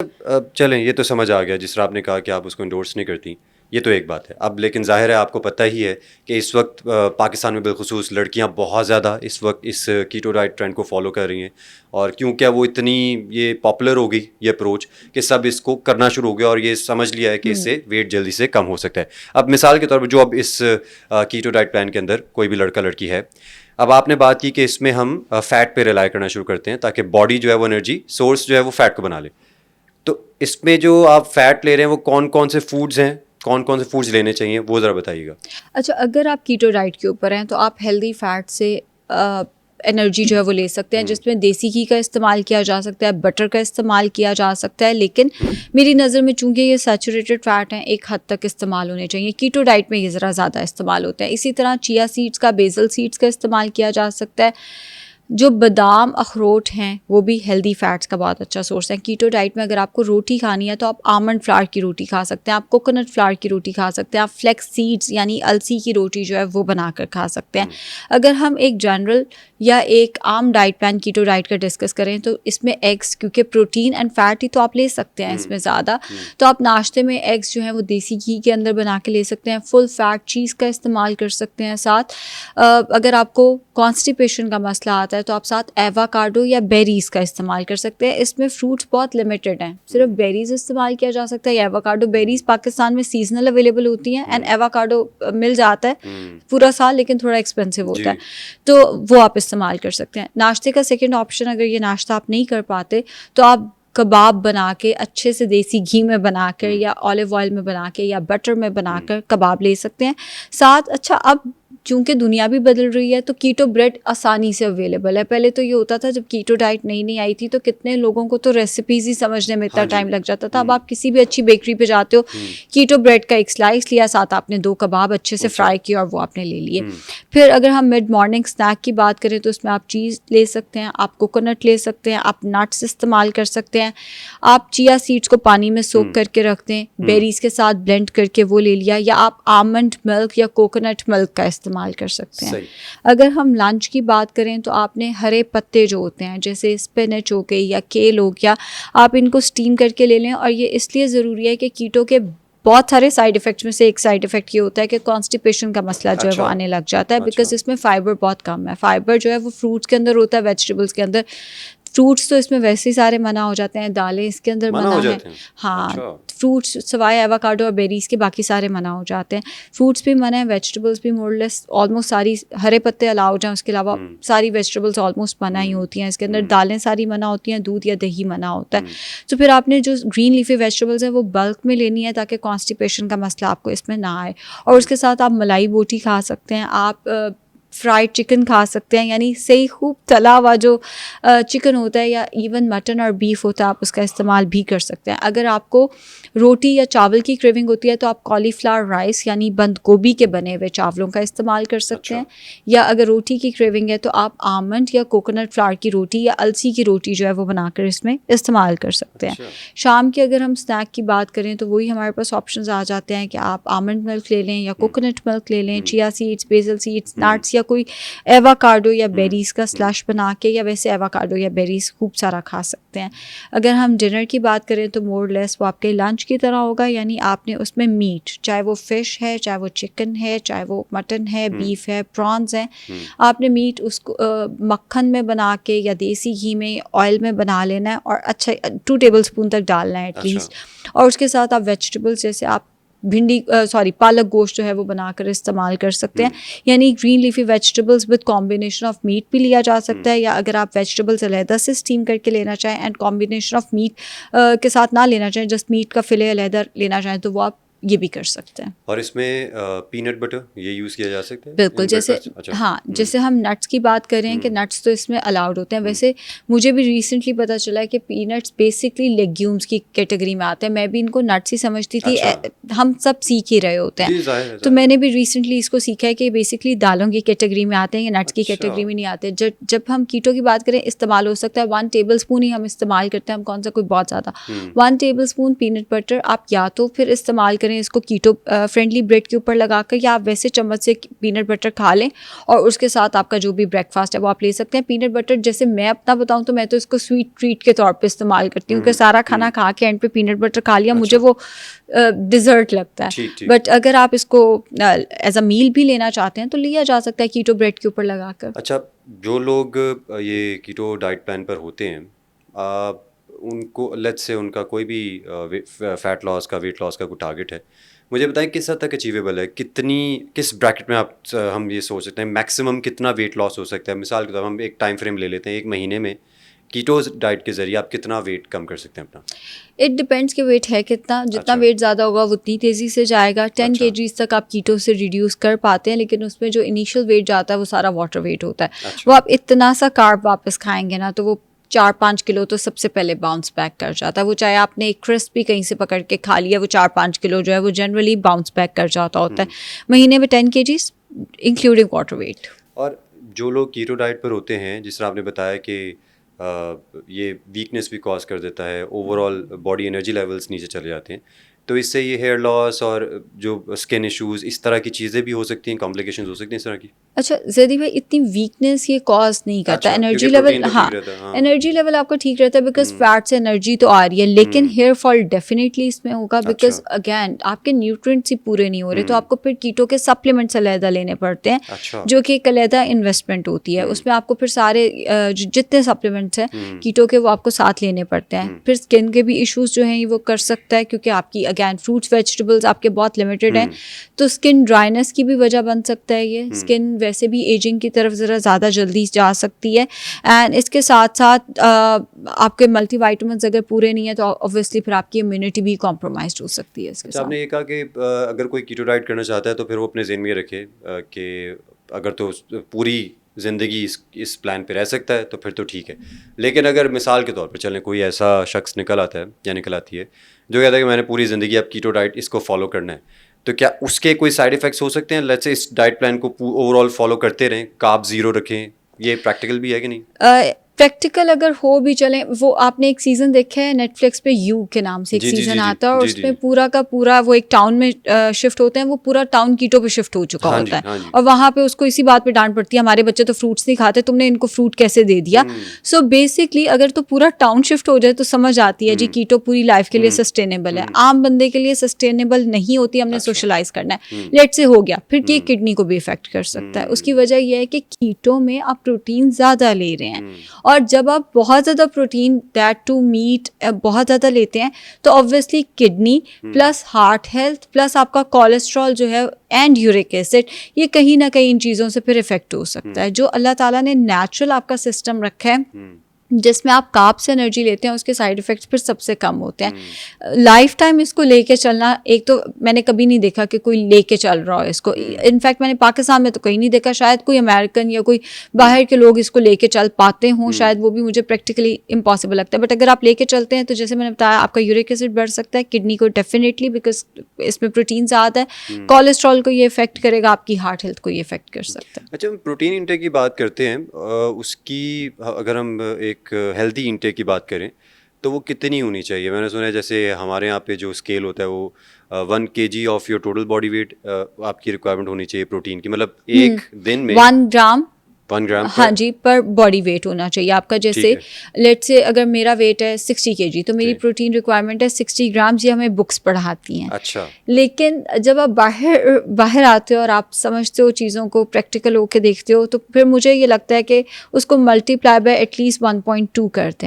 अब चलें, ये तो समझ आ गया। जिस तरह आपने कहा कि आप उसको एंडोर्स नहीं करती, ये तो एक बात है। अब लेकिन ज़ाहिर है आपको पता ही है कि इस वक्त पाकिस्तान में बिलखुसूस लड़कियां बहुत ज़्यादा इस वक्त इस कीटो डाइट ट्रेंड को फॉलो कर रही हैं। और क्यों क्या वो इतनी ये पॉपुलर हो गई ये अप्रोच कि सब इसको करना शुरू हो गया और ये समझ लिया है कि हुँ। इससे वेट जल्दी से कम हो सकता है। अब मिसाल के तौर पर जो अब इस कीटो डाइट प्लान के अंदर कोई भी लड़का लड़की है, अब आपने बात की कि इसमें हम फैट पे रिलाई करना शुरू करते हैं ताकि बॉडी जो है वो एनर्जी सोर्स जो है वो फैट को बना ले। तो इसमें जो आप फैट ले रहे हैं वो कौन कौन से फूड्स हैं, कौन कौन से फूड्स लेने चाहिए, वो ज़रा बताइएगा। अच्छा, अगर आप कीटो डाइट के ऊपर हैं तो आप हेल्दी फैट से एनर्जी जो है वो ले सकते हैं, हम्म, जिसमें देसी घी का इस्तेमाल किया जा सकता है, बटर का इस्तेमाल किया जा सकता है, लेकिन हम्म, मेरी नज़र में चूंकि ये सैचुरेटेड फैट हैं एक हद तक इस्तेमाल होने चाहिए। कीटो डाइट में ये ज़रा ज़्यादा इस्तेमाल होता है। इसी तरह चिया सीड्स का, बेसल सीड्स का इस्तेमाल किया जा सकता है। जो बादाम, अखरोट हैं वो भी हेल्दी फैट्स का बहुत अच्छा सोर्स है। कीटो डाइट में अगर आपको रोटी खानी है तो आप आमंड फ्लावर की रोटी खा सकते हैं, आप कोकोनट फ्लावर की रोटी खा सकते हैं, आप फ्लेक्स सीड्स यानी अलसी की रोटी जो है वो बनाकर खा सकते हैं। अगर हम एक जनरल या एक आम डाइट प्लान कीटो डाइट का डिस्कस करें तो इसमें एग्स, क्योंकि प्रोटीन एंड फैट ही तो आप ले सकते हैं इसमें ज़्यादा, तो आप नाश्ते में एग्स जो हैं वो देसी घी के अंदर बना के ले सकते हैं। फुल फैट चीज़ का इस्तेमाल कर सकते हैं। साथ अगर आपको कॉन्स्टिपेशन का मसला आता है तो आप साथ एवाकाडो या बेरीज़ का इस्तेमाल कर सकते हैं। इसमें फ्रूट्स बहुत लिमिटेड हैं, सिर्फ बेरीज़ इस्तेमाल किया जा सकता है। एवाकाडो बेरीज़ पाकिस्तान में सीजनल अवेलेबल होती हैं, एंड एवाकाडो मिल जाता है पूरा साल, लेकिन थोड़ा एक्सपेंसिव होता जी। है, तो वो आप इस्तेमाल कर सकते हैं। नाश्ते का सेकंड ऑप्शन, अगर ये नाश्ता आप नहीं कर पाते तो आप कबाब बना के अच्छे से देसी घी में बनाकर या ऑलिव ऑयल में बना के या बटर में बनाकर कबाब ले सकते हैं साथ। अच्छा, अब चूंकि दुनिया भी बदल रही है तो कीटो ब्रेड आसानी से अवेलेबल है। पहले तो ये होता था जब कीटो डाइट नई नई आई थी तो कितने लोगों को तो रेसिपीज ही समझने में इतना हाँ जी। टाइम लग जाता था। अब आप किसी भी अच्छी बेकरी पे जाते हो, कीटो ब्रेड का एक स्लाइस लिया, साथ आपने 2 कबाब अच्छे से अच्छा। फ्राई किए और वो आपने ले लिए। फिर अगर हम मिड मॉर्निंग स्नैक की बात करें तो उसमें आप चीज़ ले सकते हैं, आप कोकोनट ले सकते हैं, आप नट्स इस्तेमाल कर सकते हैं, आप चिया सीड्स को पानी में सोक करके रख दें, बेरीज के साथ ब्लेंड करके वो ले लिया, या आप आमंड मिल्क या कोकोनट मिल्क का इस्तेमाल कर सकते हैं। सही। अगर हम लंच की बात करें तो आपने हरे पत्ते जो होते हैं जैसे स्पिनच हो गई या केल हो गया, आप इनको स्टीम करके ले लें। और ये इसलिए ज़रूरी है कि कीटो के बहुत सारे साइड इफ़ेक्ट्स में से एक साइड इफ़ेक्ट ये होता है कि कॉन्स्टिपेशन का मसला जो है वो अच्छा। आने लग जाता है, अच्छा। बिकॉज इसमें फ़ाइबर बहुत कम है। फ़ाइबर जो है वो फ्रूट्स के अंदर होता है, वेजिटेबल्स के अंदर। फ्रूट्स तो इसमें वैसे ही सारे मना हो जाते हैं, दालें इसके अंदर मना मना हो है। जाते हैं। हाँ, अच्छा। फ्रूट्स सवाए एवोकाडो और बेरीज़ के बाकी सारे मना हो जाते हैं। फ्रूट्स भी मना है, वेजिटेबल्स भी मोरलेस ऑलमोस्ट सारी, हरे पत्ते अलाउड हैं, उसके अलावा सारी वेजिटेबल्स ऑलमोस्ट मना ही होती हैं। इसके अंदर दालें सारी मना होती हैं, दूध या दही मना होता है। तो फिर आपने जो ग्रीन लीफी वेजिटेबल्स हैं वो बल्क में लेनी है ताकि कॉन्स्टिपेशन का मसला आपको इसमें ना आए। और उसके साथ आप मलाई बोटी खा सकते हैं, आप फ्राइड चिकन खा सकते हैं, यानी सही खूब तला हुआ जो चिकन होता है या इवन मटन और बीफ होता है, आप उसका इस्तेमाल भी कर सकते हैं। अगर आपको रोटी या चावल की क्रेविंग होती है तो आप कॉलीफ्लावर राइस यानी बंद गोभी के बने हुए चावलों का इस्तेमाल कर सकते हैं। या अगर रोटी की क्रेविंग है तो आप आमंड या कोकोनट फ्लावर की रोटी या अलसी की रोटी जो है वो बनाकर इसमें इस्तेमाल कर सकते हैं। अच्छा। शाम की अगर हम स्नैक की बात करें तो वही हमारे पास ऑप्शंस आ जाते हैं कि आप आमंड मिल्क ले लें या कोकोनट मिल्क ले लें, chia seeds, basil seeds, nuts, या कोई एवाकाडो या बेरीज़ का स्लश बना के, या वैसे एवाकाडो या बेरीज़ खूब सारा खा सकते हैं। अगर हम डिनर की बात करें तो मोर लेस वो आपके लंच की तरह होगा, यानी आपने उसमें मीट, चाहे वो फ़िश है, चाहे वो चिकन है, चाहे वो मटन है, बीफ है, प्रॉन्स हैं, आपने मीट उसको मक्खन में बना के या देसी घी में, ऑयल में बना लेना है और अच्छा 2 टेबल स्पून तक डालना है एटलीस्ट। और उसके साथ आप वेजिटेबल्स जैसे आप भिंडी पालक गोश्त जो है वो बनाकर इस्तेमाल कर सकते हैं। यानी green leafy vegetables with combination of meat भी लिया जा सकता है, या अगर आप वेजिटेबल्स अलहदा से स्टीम करके लेना चाहें एंड कॉम्बिनेशन ऑफ मीट के साथ ना लेना चाहें, जस्ट मीट का फिले अलहदा लेना चाहें, तो वो आप ये भी कर सकते हैं। और इसमें पीनट बटर ये यूज़ किया जा सकता है बिल्कुल, इन जैसे ब्रेकफास्ट? अच्छा। हाँ, जैसे हम नट्स की बात कर रहे हैं कि नट्स तो इसमें अलाउड होते हैं। वैसे मुझे भी रिसेंटली पता चला है कि पीनट्स बेसिकली लेग्यूम्स की कैटेगरी में आते हैं। मैं भी इनको नट्स ही समझती थी। अच्छा। हम सब सीख ही रहे होते हैं। जी, ज़ाहिर है, तो ज़ाहिर है। मैंने भी रिसेंटली इसको सीखा है कि बेसिकली दालों की कैटेगरी में आते हैं, ये नट्स की अच्छा। कैटेगरी में नहीं आते। जब हम कीटो की बात करें, इस्तेमाल हो सकता है 1 टेबल स्पून ही हम इस्तेमाल करते हैं, हम कौन सा कोई बहुत ज़्यादा। 1 टेबल स्पून पीनट बटर आप या तो फिर इस्तेमाल करें इसको कीटो फ्रेंडली ब्रेड के ऊपर लगाकर, या आप वैसे चम्मच से पीनट बटर खा लें और उसके साथ आपका जो भी ब्रेकफास्ट है वो आप ले सकते हैं। पीनट बटर जैसे मैं अपना बताऊं तो मैं तो इसको स्वीट ट्रीट के तौर पे इस्तेमाल करती हूँ कि सारा खाना खा के एंड पे पीनट बटर खा लिया, मुझे वो डिज़र्ट लगता है। बट अगर आप इसको एज अ मील भी लेना चाहते हैं तो लिया जा सकता है कीटो ब्रेड के ऊपर लगाकर। अच्छा, जो लोग ये कीटो डाइट प्लान पर होते हैं, उनको लेट्स से उनका कोई भी फैट लॉस का, वेट लॉस का कोई टारगेट है, मुझे बताएं किस हद तक अचीवेबल है, किस ब्रैकेट में हम ये सोच सकते हैं मैक्सिमम कितना वेट लॉस हो सकता है। मिसाल के तौर पर हम एक टाइम फ्रेम ले लेते हैं, 1 महीने में कीटोज डाइट के जरिए आप कितना वेट कम कर सकते हैं अपना? इट डिपेंड्स कि वेट है कितना, जितना वेट ज़्यादा होगा वो उतनी तेज़ी से जाएगा। 10 kgs तक आप कीटो से रिड्यूस कर पाते हैं, लेकिन उसमें जो इनिशियल वेट जाता है वो सारा वाटर वेट होता है। वो आप इतना सा कार्ब वापस खाएंगे ना तो वो 4-5 किलो तो सबसे पहले बाउंस बैक कर जाता है। वो चाहे आपने एक क्रिस्प भी कहीं से पकड़ के खा लिया, वो 4-5 किलो जो है वो जनरली बाउंस बैक कर जाता होता है महीने में 10 kgs इंक्लूडिंग वाटर वेट। और जो लोग कीटो डाइट पर होते हैं, जिस तरह आपने बताया कि ये वीकनेस भी कॉज कर देता है, ओवरऑल बॉडी एनर्जी लेवल्स नीचे चले जाते हैं, तो इससे ये हेयर लॉस और जो स्किन इश्यूज इस तरह की चीज़ें भी हो सकती हैं, कॉम्प्लिकेशंस हो सकती हैं इस तरह की? अच्छा जैदी भाई, इतनी वीकनेस ये कॉज नहीं करता। एनर्जी लेवल, हाँ एनर्जी लेवल आपका ठीक रहता है बिकॉज फैट से एनर्जी तो आ रही है, लेकिन हेयर फॉल डेफिनेटली इसमें होगा बिकॉज अगेन आपके न्यूट्रिएंट्स ही पूरे नहीं हो रहे, तो आपको फिर कीटो के सप्लीमेंट्स अलहदा लेने पड़ते हैं, जो कि एक अलहदा इन्वेस्टमेंट होती है। उसमें आपको फिर सारे जितने सप्लीमेंट्स हैं कीटो के वो आपको साथ लेने पड़ते हैं। फिर स्किन के भी इश्यूज जो हैं वो कर सकता है, क्योंकि आपकी अगैन फ्रूट्स वेजिटेबल्स आपके बहुत लिमिटेड हैं, तो स्किन ड्राइनेस की भी वजह बन सकता है। ये स्किन वैसे भी एजिंग की तरफ ज़रा ज़्यादा जल्दी जा सकती है, एंड इसके साथ साथ आपके मल्टीविटामिन्स अगर पूरे नहीं है तो ऑब्वियसली फिर आपकी इम्यूनिटी भी कॉम्प्रोमाइज्ड हो सकती है इसके साथ। आपने ये कहा कि अगर कोई कीटो डाइट करना चाहता है तो फिर वो अपने ज़हन में रखे कि अगर तो पूरी ज़िंदगी इस प्लान पे रह सकता है तो फिर तो ठीक है, लेकिन अगर मिसाल के तौर पर चलें कोई ऐसा शख्स निकल आता है या निकल आती है जो कहता है कि मैंने पूरी ज़िंदगी अब कीटो डाइट इसको फॉलो करना है, तो क्या उसके कोई साइड इफ़ेक्ट्स हो सकते हैं? लेट्स से इस डाइट प्लान को ओवरऑल फॉलो करते रहें, कार्ब ज़ीरो रखें, ये प्रैक्टिकल भी है कि नहीं? प्रैक्टिकल अगर हो भी चलें, वो आपने एक सीज़न देखा है नेटफ्लिक्स पे, यू के नाम से एक सीज़न आता है और उसमें पूरा का पूरा वो एक टाउन में शिफ्ट होते हैं, वो पूरा टाउन कीटो पे शिफ्ट हो चुका होता है और वहाँ पे उसको इसी बात पे डांट पड़ती है, हमारे बच्चे तो फ्रूट्स नहीं खाते, तुमने इनको फ्रूट कैसे दे दिया। सो बेसिकली अगर तो पूरा टाउन शिफ्ट हो जाए तो समझ आती है जी कीटो पूरी लाइफ के लिए सस्टेनेबल है, आम बंदे के लिए सस्टेनेबल नहीं होती, हमने सोशलाइज करना है। लेट से हो गया, फिर ये किडनी को भी इफेक्ट कर सकता है। उसकी वजह यह है कि कीटो में आप प्रोटीन ज़्यादा ले रहे हैं, और जब आप बहुत ज़्यादा प्रोटीन दैट टू मीट बहुत ज़्यादा लेते हैं तो obviously kidney plus heart health plus आपका कोलेस्ट्रॉल जो है एंड यूरिक एसिड, ये कहीं ना कहीं इन चीज़ों से फिर इफेक्ट हो सकता है। जो अल्लाह ताला ने नेचुरल आपका सिस्टम रखा है जिसमें आप कार्ब से एनर्जी लेते हैं, उसके साइड इफ़ेक्ट्स फिर सबसे कम होते हैं। लाइफ टाइम इसको लेके चलना, एक तो मैंने कभी नहीं देखा कि कोई लेके चल रहा हो इसको, इनफैक्ट मैंने पाकिस्तान में तो कहीं नहीं देखा, शायद कोई अमेरिकन या कोई बाहर के लोग इसको लेके चल पाते हों, शायद वो भी मुझे प्रैक्टिकली इम्पॉसिबल लगता है। बट अगर आप लेके चलते हैं तो जैसे मैंने बताया आपका यूरिक एसिड बढ़ सकता है, किडनी को डेफिनेटली बिकॉज इसमें प्रोटीन ज़्यादा है, कोलेस्ट्रॉल को ये इफेक्ट करेगा, आपकी हार्ट हेल्थ को ये इफेक्ट कर सकता है। अच्छा, प्रोटीन इंटेक की बात करते हैं, उसकी अगर हम एक हेल्दी इंटेक की बात करें तो वो कितनी होनी चाहिए? मैंने सुना है जैसे हमारे यहाँ पे जो स्केल होता है वो 1 kg of your total body weight आपकी रिक्वायरमेंट होनी चाहिए प्रोटीन की, मतलब एक दिन में 1 ग्राम 1 ग्राम हाँ जी पर बॉडी वेट होना चाहिए आपका। जैसे लेट से अगर मेरा वेट है 60 kg तो मेरी प्रोटीन रिक्वायरमेंट है 60 ग्राम्स, ये हमें बुक्स पढ़ाती हैं। अच्छा, लेकिन जब आप बाहर आते हो और आप समझते हो चीज़ों को, प्रैक्टिकल होके देखते हो, तो फिर मुझे ये लगता है कि उसको मल्टीप्लाई बाय एटलीस्ट 1.2 करते हैं।